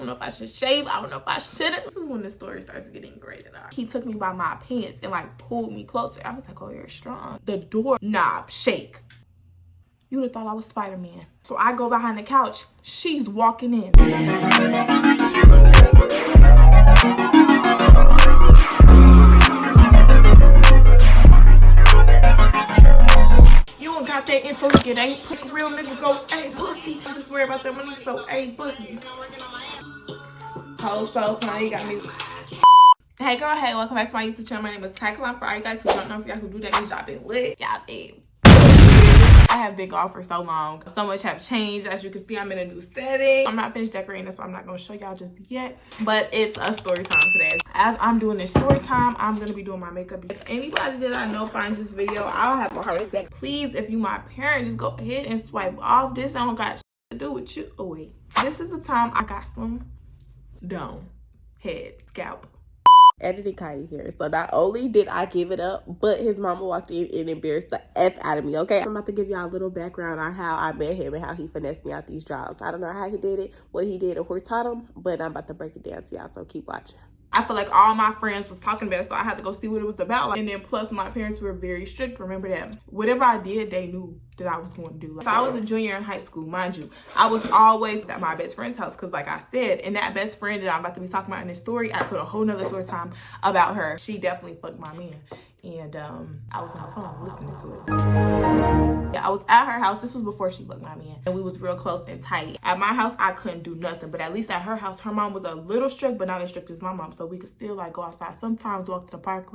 don't know if I should shave. I don't know if I shouldn't. This is when the story starts getting great. He took me by my pants and like pulled me closer. I was like, oh, you're strong. The door knob shake. You would have thought I was Spider-Man. So I go behind the couch. She's walking in. You don't got that Insta look. It ain't put real niggas go, hey, pussy. I'm just worried about that money, so, hey, pussy. Oh, so funny. You got me. Hey, girl. Hey, welcome back to my YouTube channel. My name is Khalan. For all you guys who don't know, for y'all who do that, new job been lit. Y'all been. I have been gone for so long. So much have changed. As you can see, I'm in a new setting. I'm not finished decorating this, so I'm not going to show y'all just yet. But it's a story time today. As I'm doing this story time, I'm going to be doing my makeup. If anybody that I know finds this video, I'll have a heart attack. Please, if you my parent, just go ahead and swipe off. This don't got shit to do with you. Oh, wait. This is the time I got some dome, head, scalp. Editing Khaia here. So not only did I give it up, but his mama walked in and embarrassed the F out of me, okay? I'm about to give y'all a little background on how I met him and how he finessed me out these draws. I don't know how he did it, what he did, or who taught him, but I'm about to break it down to y'all, so keep watching. I feel like all my friends was talking about it, so I had to go see what it was about. And then plus my parents were very strict, remember that. Whatever I did, they knew that I was going to do. So I was a junior in high school, mind you. I was always at my best friend's house because like I said, and that best friend that I'm about to be talking about in this story, I told a whole nother story time about her. She definitely fucked my man. And I was on the phone listening to it. Yeah, I was at her house. This was before she fucked my man. And we was real close and tight. At my house, I couldn't do nothing. But at least at her house, her mom was a little strict, but not as strict as my mom. So we could still like go outside. Sometimes walk to the park.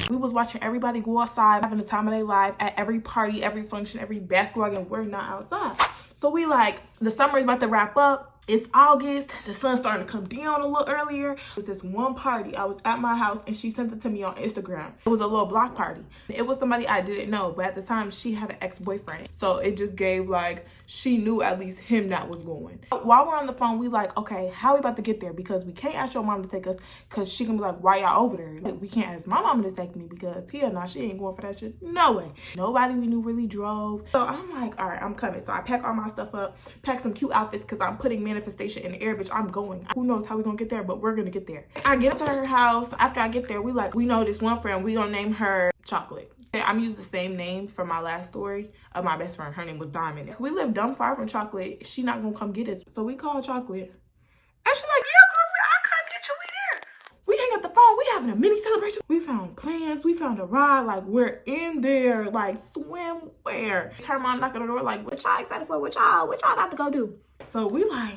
We was watching everybody go outside, having the time of their life at every party, every function, every basketball game. We're not outside. So we like, the summer is about to wrap up. It's August. The sun's starting to come down a little earlier. It was this one party. I was at my house and she sent it to me on Instagram. It was a little block party. It was somebody I didn't know, but at the time she had an ex-boyfriend. So it just gave like, she knew at least him that was going. While we're on the phone, we like, okay, how we about to get there? Because we can't ask your mom to take us because she gonna be like, why y'all over there? Like, we can't ask my mom to take me because hell no, she ain't going for that shit. No way. Nobody we knew really drove. So I'm like, all right, I'm coming. So I pack all my stuff up, pack some cute outfits because I'm putting manifestation in the air, bitch. I'm going. Who knows how we gonna get there, but we're gonna get there. I get to her house. After I get there, we know this one friend. We gonna name her Chocolate. I'm using the same name from my last story of my best friend. Her name was Diamond. We live dumb far from Chocolate. She not gonna come get us. So we call Chocolate. And she like, yeah, girl, I come get you. We there. We hang up the phone. We having a mini celebration. We found plans. We found a ride. Like, we're in there. Like, swimwear. Her mom knocking on the door like, what y'all excited for? What y'all about to go do? So we like,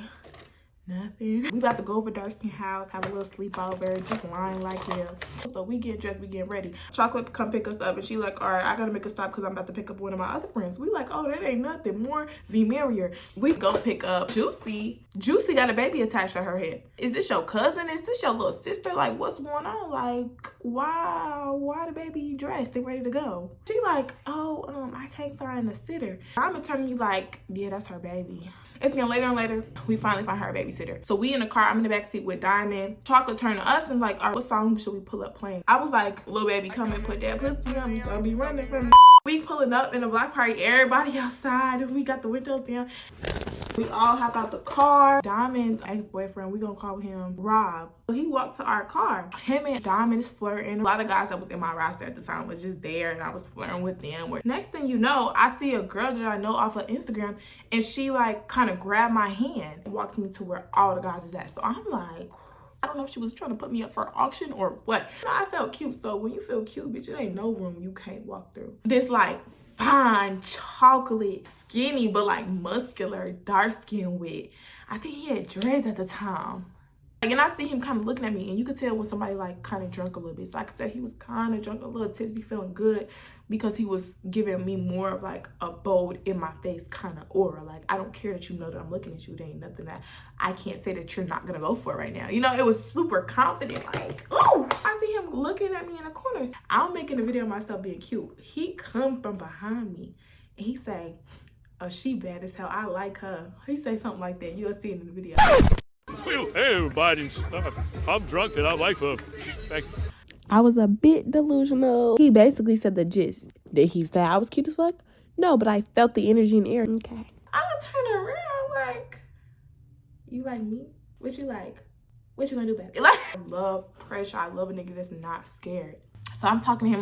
nothing. We about to go over Darcy's house, have a little sleepover, just lying like hell. So we get dressed, we get ready. Chocolate come pick us up and she like, all right, I gotta make a stop because I'm about to pick up one of my other friends. We like, oh, that ain't nothing. More V merrier. We go pick up Juicy. Juicy got a baby attached to her head. Is this your cousin? Is this your little sister? Like, what's going on? Like, why the baby dressed and ready to go? She like, oh, I can't find a sitter. I'm gonna turn you like, yeah, that's her baby. It's getting later and later. We finally find her a babysitter. So we in the car. I'm in the backseat with Diamond. Chocolate turned to us and like, all right, what song should we pull up playing? I was like, little baby, come and put that pussy on me. Gonna be running from me. We pulling up in the block party. Everybody outside. And we got the windows down. We all hop out the car. Diamond's ex-boyfriend, we gonna call him Rob. So he walked to our car. Him and Diamond is flirting. A lot of guys that was in my roster at the time was just there and I was flirting with them. Next thing you know, I see a girl that I know off of Instagram and she like kind of grabbed my hand and walked me to where all the guys is at. So I'm like, I don't know if she was trying to put me up for auction or what. I felt cute. So when you feel cute, bitch, it ain't no room you can't walk through. This like fine, chocolate, skinny, but like muscular, dark skin with, I think he had dreads at the time. Like, and I see him kind of looking at me and you could tell when somebody like kind of drunk a little bit. So I could tell he was kind of drunk, a little tipsy, feeling good because he was giving me more of like a bold in my face kind of aura. Like, I don't care that you know that I'm looking at you. There ain't nothing that I can't say that you're not gonna go for right now. You know, it was super confident. Like, oh, I see him looking at me in the corners. I'm making a video of myself being cute. He come from behind me and he say, oh, she bad as hell. I like her. He say something like that. You'll see it in the video. Well, hey everybody, I'm drunk and I like her. I was a bit delusional. He basically said the gist. Did he say I was cute as fuck? No, but I felt the energy in the air. Okay. I would turn around like, you like me? What you like? What you gonna do about it? Like, I love pressure. I love a nigga that's not scared. So I'm talking to him.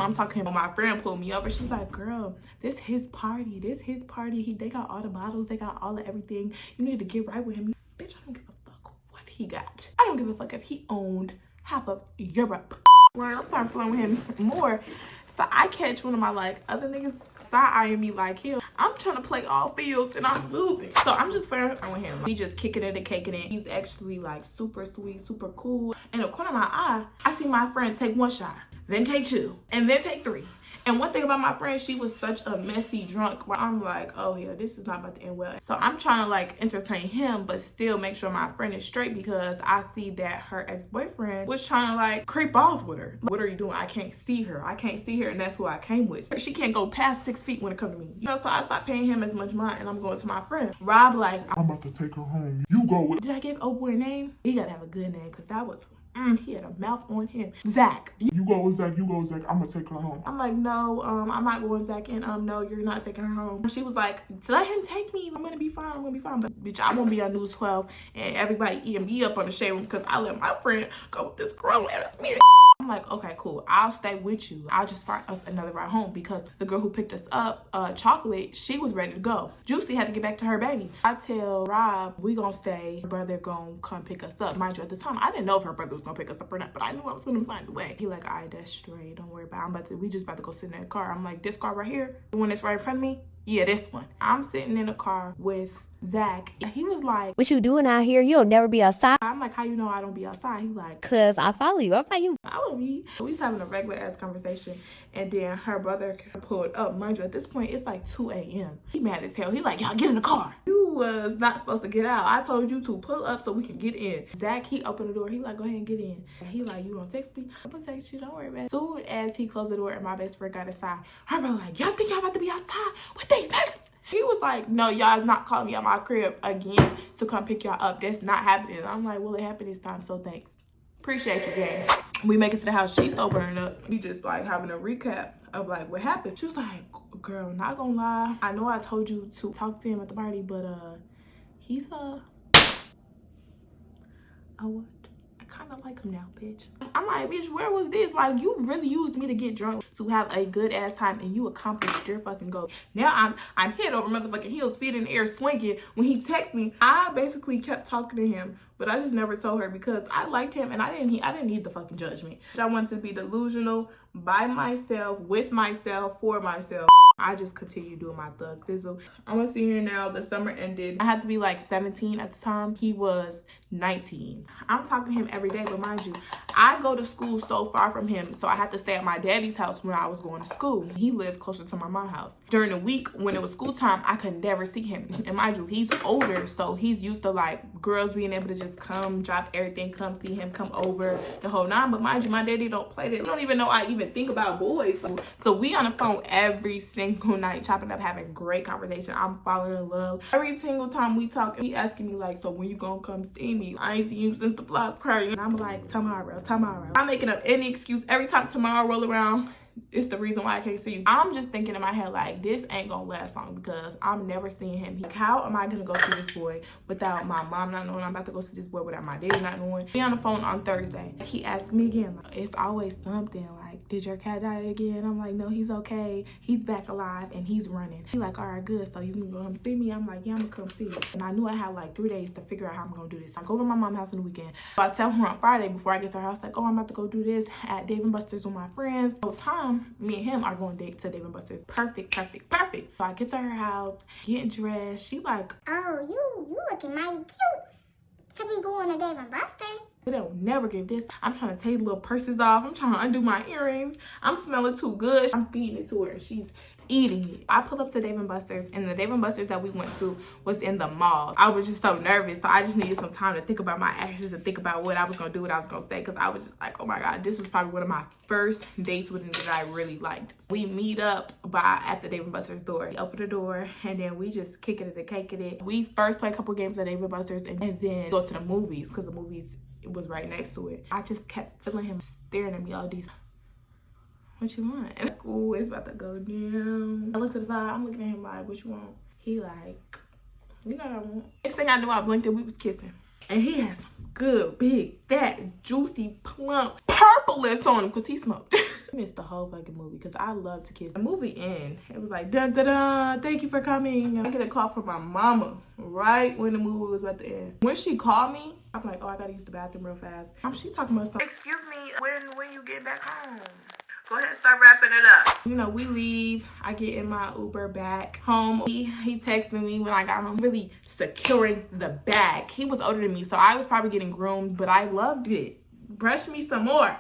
My friend pulled me over. She's like, girl, this his party. This his party. They got all the bottles. They got all the everything. You need to get right with him. Bitch, I don't give a fuck what he got. I don't give a fuck if he owned half of Europe. Right, I'm starting flirting with him more. So I catch one of my like other niggas side-eyeing me like him. I'm trying to play all fields and I'm losing. So I'm just flirting with him. We just kicking it and caking it. He's actually like super sweet, super cool. In the corner of my eye, I see my friend take one shot, then take two, and then take three. And one thing about my friend, she was such a messy drunk where I'm like, oh yeah, this is not about to end well. So I'm trying to like entertain him, but still make sure my friend is straight because I see that her ex-boyfriend was trying to like creep off with her. What are you doing? I can't see her. I can't see her, and that's who I came with. She can't go past 6 feet when it comes to me. You know, so I stopped paying him as much mind and I'm going to my friend. Rob like, I'm about to take her home. You go with. Did I give old boy a name? He gotta have a good name because that was he had a mouth on him. Zach. You go with Zach. You go with Zach. I'm gonna take her home. I'm like, no, I'm not going Zach, and no, you're not taking her home. She was like, let him take me. I'm gonna be fine. I'm gonna be fine. But bitch, I won't be on News 12 and everybody eating me up on the shade room because I let my friend go with this grown ass man. I'm like, okay, cool. I'll stay with you. I'll just find us another ride home because the girl who picked us up, Chocolate, she was ready to go. Juicy had to get back to her baby. I tell Rob, we gonna stay. Her brother gonna come pick us up. Mind you, at the time, I didn't know if her brother was gonna pick us up or not, but I knew I was gonna find a way. He like, all right, that's straight. Don't worry about it. We just about to go sit in that car. I'm like, this car right here, the one that's right in front of me? Yeah, this one. I'm sitting in a car with Zach. He was like, what you doing out here? You'll never be outside. I'm like, how you know I don't be outside? He like, cause I follow you. I'm like, you follow me. We was having a regular ass conversation, and then her brother pulled up. Mind you, at this point it's like 2 a.m. He mad as hell. He like, y'all get in the car. You was not supposed to get out. I told you to pull up so we can get in. Zach, he opened the door. He like, go ahead and get in. And he like, you gonna text me? I'm gonna text you. Don't worry about it. Soon as he closed the door and my best friend got inside, her brother like, y'all think y'all about to be outside with these niggas? He was like, no, y'all is not calling me at my crib again to come pick y'all up. That's not happening. I'm like, well, it happened this time, so thanks. Appreciate you, gang. We make it to the house. She's still burning up. We just like having a recap of like what happened. She was like, girl, not gonna lie. I know I told you to talk to him at the party, but he's what? I kind of like him now, bitch. I'm like, bitch, where was this? Like, you really used me to get drunk to have a good ass time, and you accomplished your fucking goal. Now I'm head over motherfucking heels, feet in the air, swinging. When he texted me, I basically kept talking to him, but I just never told her because I liked him and I didn't need the fucking judgment. I wanted to be delusional by myself, with myself, for myself. I just continue doing my thug thizzle. I'm a senior now. The summer ended. I had to be like 17 at the time. He was 19. I'm talking to him every day, but mind you, I go to school so far from him, so I had to stay at my daddy's house when I was going to school. He lived closer to my mom's house. During the week, when it was school time, I could never see him. And mind you, he's older, so he's used to like girls being able to just come, drop everything, come see him, come over, the whole nine. But mind you, my daddy don't play that. He don't even know I even think about boys. So we on the phone every single night, chopping up, having great conversation. I'm falling in love. Every single time we talk, he asking me like, so when you gonna come see me? I ain't seen you since the block party. And I'm like, tomorrow. I'm making up any excuse. Every time tomorrow roll around, it's the reason why I can't see you. I'm just thinking in my head like, this ain't gonna last long because I'm never seeing him. Like, how am I gonna go see this boy without my mom not knowing I'm about to go see this boy, without my daddy not knowing? He on the phone on Thursday. He asked me again, like, it's always something like, did your cat die again? I'm like, no, he's okay. He's back alive and he's running. He like, all right, good. So you can go come see me? I'm like, yeah, I'm gonna come see you. And I knew I had like 3 days to figure out how I'm gonna do this. So I go over to my mom's house on the weekend. So I tell her on Friday before I get to her house, like, oh, I'm about to go do this at Dave & Buster's with my friends. The whole time, me and him are going to Dave & Buster's. Perfect. So I get to her house, getting dressed. She like, oh, you looking mighty cute to be going to Dave & Buster's. They'll never give this. I'm trying to take little purses off. I'm trying to undo my earrings. I'm smelling too good. I'm feeding it to her and she's eating it. I pull up to Dave & Buster's, and the Dave & Buster's that we went to was in the mall. I was just so nervous, so I just needed some time to think about my actions and think about what I was gonna do, what I was gonna say, because I was just like, oh my god, this was probably one of my first dates with him that I really liked. We meet up at the Dave & Buster's door. We open the door and then we just kick it and cake it. We first play a couple games at Dave & Buster's and then go to the movies because the movies was right next to it. I just kept feeling him staring at me all these. What you want? And like, ooh, it's about to go down. I look to the side, I'm looking at him like, what you want? He like, you know what I want. Next thing I knew, I blinked and we was kissing. And he has some good, big, fat, juicy, plump, purple lips on him because he smoked. I missed the whole fucking movie because I love to kiss. The movie end, it was like, dun, dun, dun, thank you for coming. I get a call from my mama right when the movie was about to end. When she called me, I'm like, oh, I gotta use the bathroom real fast. She talking about something. Excuse me, when you get back home? Go ahead and start wrapping it up. You know, we leave. I get in my Uber back home. He texted me when I got home, really securing the bag. He was older than me, so I was probably getting groomed, but I loved it. Brush me some more.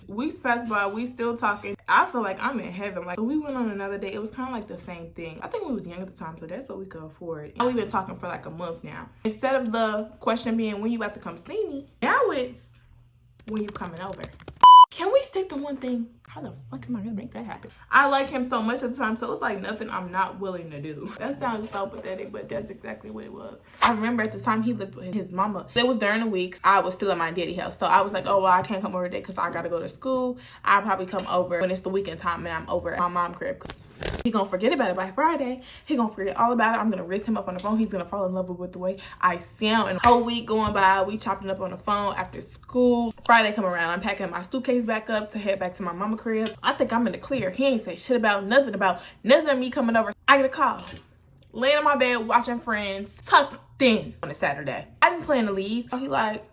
Weeks passed by, we still talking. I feel like I'm in heaven. Like, so we went on another date. It was kind of like the same thing. I think we was young at the time, so that's what we could afford. We've been talking for like a month now. Instead of the question being, when you about to come see me? Now it's, when you coming over? Can we stick to one thing? How the fuck am I gonna make that happen? I like him so much at the time, so it's like nothing I'm not willing to do. That sounds so pathetic, but that's exactly what it was. I remember at the time he lived with his mama. It was during the weeks. I was still at my daddy house. So I was like, oh, well, I can't come over today because I gotta go to school. I'll probably come over when it's the weekend time and I'm over at my mom's crib. He gonna forget about it by Friday. He gonna forget all about it. I'm gonna risk him up on the phone. He's gonna fall in love with the way I sound. And the whole week going by, we chopping up on the phone after school. Friday come around, I'm packing my suitcase back up to head back to my mama crib. I think I'm in the clear. He ain't say shit about nothing of me coming over. I get a call. Laying on my bed watching Friends, tucked in on a Saturday. I didn't plan to leave. He like,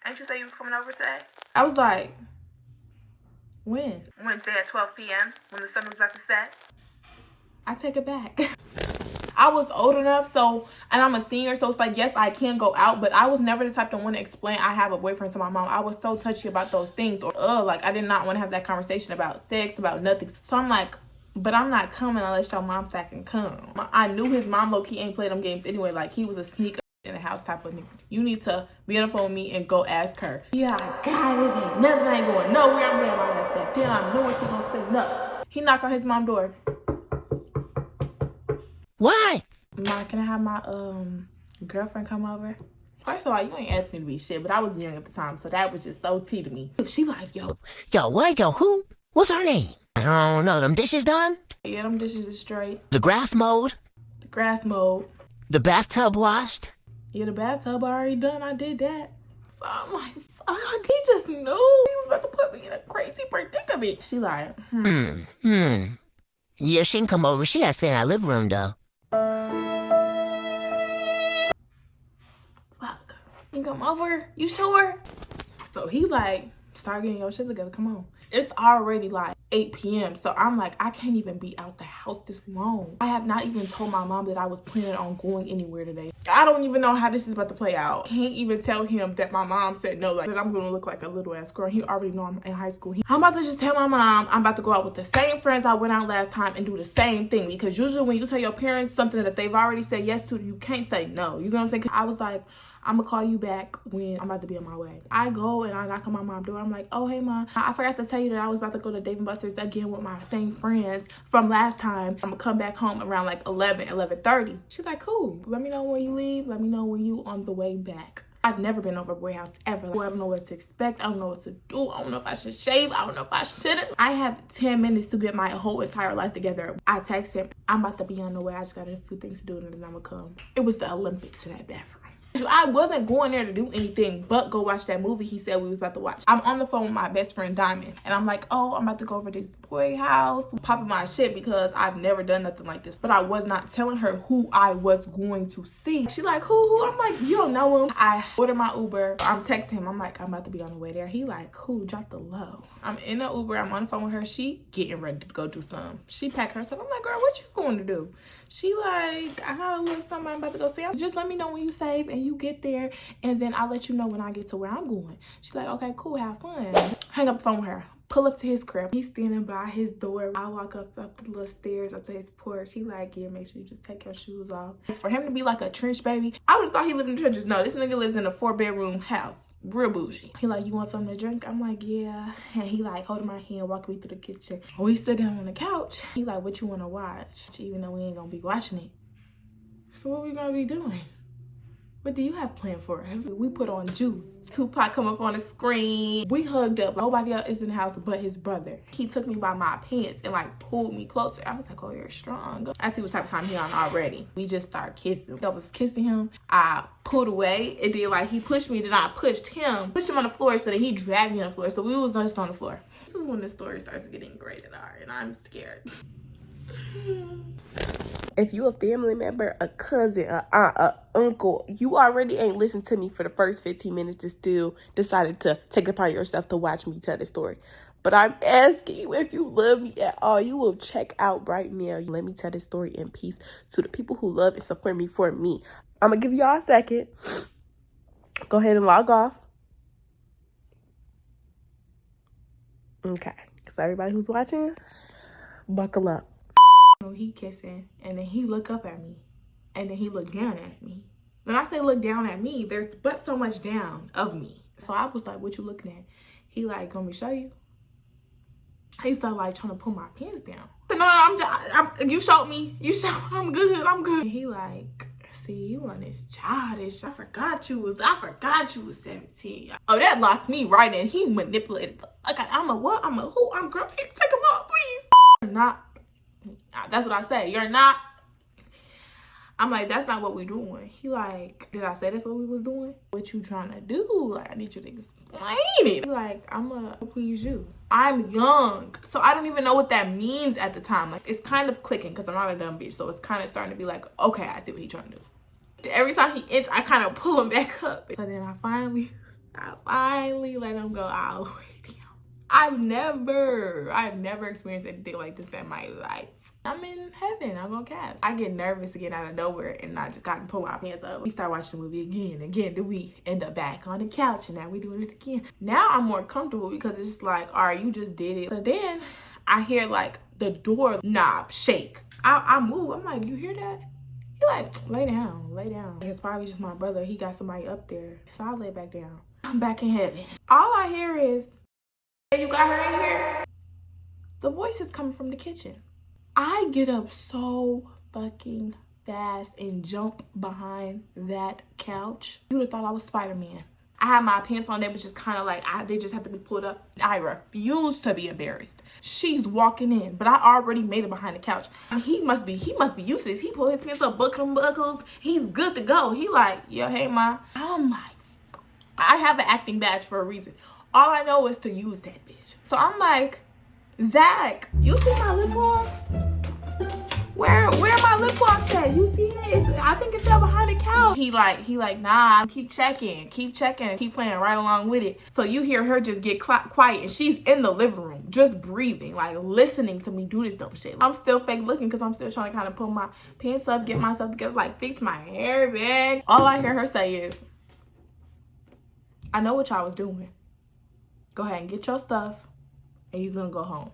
ain't you say you was coming over today? I was like, when? Wednesday at 12 p.m. when the sun was about to set. I take it back. I was old enough, so, and I'm a senior, so it's like, yes, I can go out, but I was never the type to want to explain I have a boyfriend to my mom. I was so touchy about those things, or like I did not want to have that conversation about sex, about nothing. So I'm like, but I'm not coming unless your mom's can come. I knew his mom low-key ain't play them games anyway. Like, he was a sneaker in the house type of nigga. You need to be on the phone with me and go ask her. Yeah, I got it. Ain't nothing. I ain't going nowhere. I'm laying my ass back. Then I know what she gonna say. No. He knocked on his mom's door. Why? Ma, can I have my girlfriend come over? First of all, you ain't asked me to be shit, but I was young at the time, so that was just so tea to me. She like, yo, what? Yo, who? What's her name? I don't know. Them dishes done? Yeah, them dishes is straight. The grass mowed? The grass mowed. The bathtub washed? Yeah, the bathtub already done. I did that. So I'm like, fuck, he just knew. He was about to put me in a crazy predicament. She like, Yeah, she can come over. She gotta stay in our living room, though. Fuck. You can come over? You sure? So he like, start getting your shit together. Come on. It's already like 8 p.m. So I'm like, I can't even be out the house this long. I have not even told my mom that I was planning on going anywhere today. I don't even know how this is about to play out. Can't even tell him that my mom said no, like that I'm gonna look like a little ass girl. He already know I'm in high school. I'm about to just tell my mom I'm about to go out with the same friends I went out last time and do the same thing. Because usually when you tell your parents something that they've already said yes to, you can't say no. You know what I'm saying? I was like, I'm gonna call you back when I'm about to be on my way. I go and I knock on my mom's door. I'm like, oh, hey, mom. I forgot to tell you that I was about to go to Dave & Buster's again with my same friends from last time. I'm gonna come back home around like 11:30. She's like, cool. Let me know when you leave. Let me know when you on the way back. I've never been over a boy house ever. I don't know what to expect. I don't know what to do. I don't know if I should shave. I don't know if I shouldn't. I have 10 minutes to get my whole entire life together. I text him, I'm about to be on the way. I just got a few things to do and then I'm gonna come. It was the Olympics in that bathroom. I wasn't going there to do anything but go watch that movie he said we was about to watch. I'm on the phone with my best friend Diamond and I'm like, oh, I'm about to go over to this boy house, popping my shit because I've never done nothing like this. But I was not telling her who I was going to see. She like, who? I'm like, you don't know him. I order my Uber. I'm texting him. I'm like, I'm about to be on the way there. He like, who? Drop the low. I'm in the Uber. I'm on the phone with her. She getting ready to go do something. She packed herself. I'm like, girl, what you going to do? She like, I got a little something I'm about to go see. Just let me know when you save and you get there, and then I'll let you know when I get to where I'm going. She's like, okay, cool, have fun. Hang up the phone with her. Pull up to his crib. He's standing by his door. I walk up the little stairs up to his porch. He like, yeah, make sure you just take your shoes off. It's for him to be like a trench baby. I would have thought he lived in trenches. No, this nigga lives in a 4-bedroom house. Real bougie. He like, you want something to drink? I'm like, yeah. And he like holding my hand, walking me through the kitchen. We sit down on the couch. He like, what you want to watch? Even though we ain't gonna be watching it. So what we gonna be doing? what do you have planned for us? We put on juice. Tupac come up on the screen. We hugged up. Nobody else is in the house but his brother. He took me by my pants and like pulled me closer. I was like, oh, you're strong. I see what type of time he on already. We just started kissing. I was kissing him. I pulled away. And then like he pushed me. Then I pushed him on the floor so that he dragged me on the floor. So we was just on the floor. This is when the story starts getting great and I'm scared. If you a family member, a cousin, a aunt, a uncle, you already ain't listened to me for the first 15 minutes and still decided to take it upon yourself to watch me tell the story. But I'm asking you, if you love me at all, you will check out right now. Let me tell this story in peace to the people who love and support me for me. I'm going to give y'all a second. Go ahead and log off. Okay. So everybody who's watching, buckle up. He kissing and then he look up at me and then he look down at me. When I say look down at me, there's but so much down of me. So I was like, what you looking at? He like, want me to show you? He started like trying to pull my pants down. No, I'm you showed me. You showed, I'm good. And he like, see, you on this childish. I forgot you was 17. Oh, that locked me right in. He manipulated. Okay, I'm a what? I'm a who? I'm girl. Take him off, please. You're not. That's what I say. You're not. I'm like, that's not what we're doing. He like, did I say that's what we was doing? What you trying to do? Like, I need you to explain it. He like, I'ma please you. I'm young, so I don't even know what that means at the time. Like, it's kind of clicking because I'm not a dumb bitch. So it's kind of starting to be like, okay, I see what he's trying to do. Every time he inch, I kind of pull him back up. So then I finally let him go out. I've never experienced anything like this in my life. I'm in heaven. I'm on caps. I get nervous again out of nowhere and I just got to pull my pants up. We start watching the movie again. Then we end up back on the couch and now we doing it again. Now I'm more comfortable because it's just like, all right, you just did it. So then I hear like the door knob shake. I move. I'm like, you hear that? He like, lay down. It's probably just my brother. He got somebody up there. So I lay back down. I'm back in heaven. All I hear is, hey, you got her in here? The voice is coming from the kitchen. I get up so fucking fast and jump behind that couch. You'd have thought I was Spider-Man. I had my pants on. They was just kind of like, they just had to be pulled up. I refuse to be embarrassed. She's walking in, but I already made it behind the couch. And he must be used to this. He pulled his pants up, buckles. He's good to go. He like, yo, hey, ma. I'm like, I have an acting badge for a reason. All I know is to use that bitch. So I'm like, Zach, you see my lip gloss? Where my lip gloss at? You see it? I think it fell behind the couch. He like, nah, keep checking, keep playing right along with it. So you hear her just get quiet and she's in the living room, just breathing, like listening to me do this dumb shit. I'm still fake looking because I'm still trying to kind of pull my pants up, get myself together, like fix my hair back. All I hear her say is, I know what y'all was doing. Go ahead and get your stuff and you're gonna go home.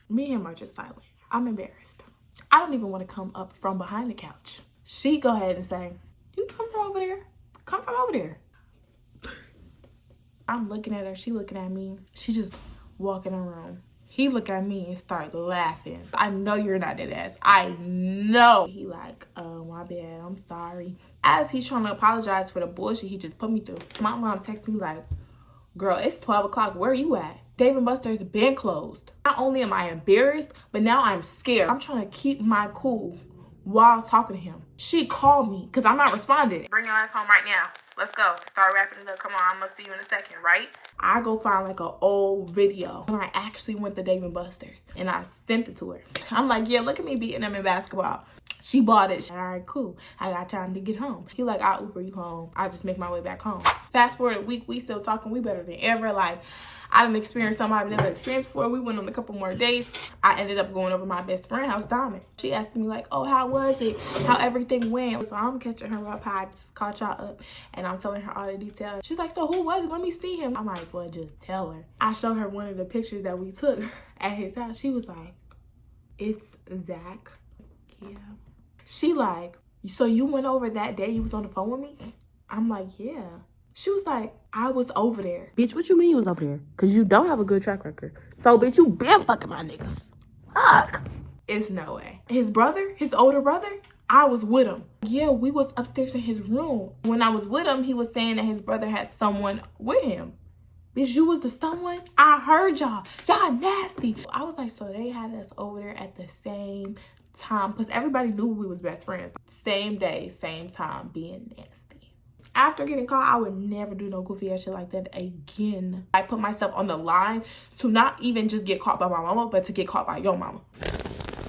Me and him are just silent. I'm embarrassed. I don't even want to come up from behind the couch. She go ahead and say, you come from over there. Come from over there. I'm looking at her. She looking at me. She just walk in the room. He look at me and start laughing. I know you're not that ass. I know. He like, oh, my bad. I'm sorry. As he's trying to apologize for the bullshit he just put me through, my mom texts me like, girl, it's 12 o'clock. Where are you at? Dave & Buster's been closed. Not only am I embarrassed, but now I'm scared. I'm trying to keep my cool while talking to him. She called me because I'm not responding. Bring your ass home right now. Let's go. Start wrapping it up. Come on, I'm gonna see you in a second, right? I go find like an old video and I actually went to Dave & Buster's and I sent it to her. I'm like, yeah, look at me beating them in basketball. She bought it. All right, cool. I got time to get home. He like, I'll Uber you home. I just make my way back home. Fast forward a week, we still talking. We better than ever. Like, I done experienced something I've never experienced before. We went on a couple more dates. I ended up going over my best friend's house, Diamond. She asked me like, oh, how was it? How everything went? So I'm catching her up. I just caught y'all up and I'm telling her all the details. She's like, so who was it? Let me see him. I might as well just tell her. I showed her one of the pictures that we took at his house. She was like, it's Zach. Yeah. She like, so you went over that day you was on the phone with me? I'm like, yeah. She was like, I was over there. Bitch, what you mean you was over there? Because you don't have a good track record. So, bitch, you been fucking my niggas. Fuck. It's no way. His brother, his older brother, I was with him. Yeah, we was upstairs in his room. When I was with him, he was saying that his brother had someone with him. Bitch, you was the someone? I heard y'all. Y'all nasty. I was like, so they had us over there at the same time. Because everybody knew we was best friends. Same day, same time, being nasty. After getting caught, I would never do no goofy ass shit like that again. I put myself on the line to not even just get caught by my mama, but to get caught by your mama.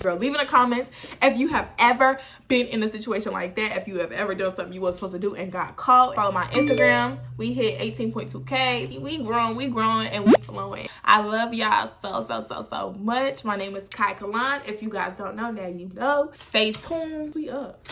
Girl, leave in the comments if you have ever been in a situation like that, if you have ever done something you wasn't supposed to do and got caught. Follow my Instagram. We hit 18.2K. We growing, and we flowing. I love y'all so much. My name is Khalan. If you guys don't know, now you know. Stay tuned. We up.